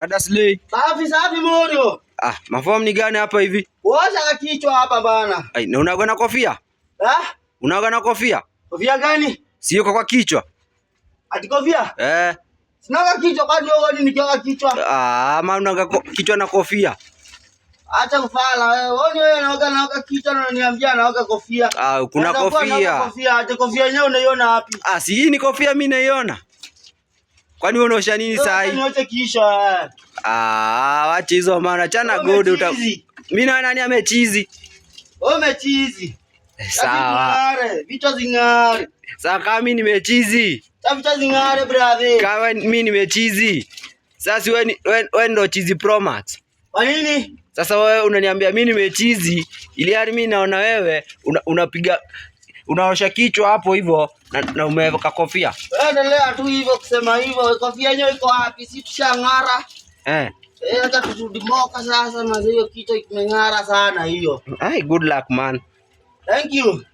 Dada Slay. Safi Morio. Mafomu ni gani hapa hivi? Washa kichwa hapa bana. Na unaoga na kofia? Unaoga na kofia? Kofia gani? Sio kwa kichwa. Ati kofia? Sinaga kichwa kwani wewe nikioga kichwa? Ama unaoga kichwa na kofia. Acha kufala wewe. Wewe naoga kichwa na unaniambia naoga kofia. Kuna kofia. Ati kofia yenyewe unaiona wapi? Si hii ni kofia mimi naiona. Kwani wewe unaosha nini saa hii? Niache kisha. Wacha hizo maana chana gode mimi na nani amechizi? Wewe umechizi. Sawa. Vichwa zingare. Sasa kama mimi nimechizi. Vichwa zingare brother. Kama mimi nimechizi. Sasa wewe ndo chizi Pro Max. Kwa nini? Sasa wewe unaniambia mimi nimechizi ili hali mimi naona wewe unapiga unaosha kichwa hapo hivyo na umeweka kofia. Endelea tu hivyo kusema hivyo. Kofia yenyewe iko wapi? Si tushangara. Hata turudi moka sasa na hiyo kichwa kimeng'ara sana hiyo. Good luck man. Thank you.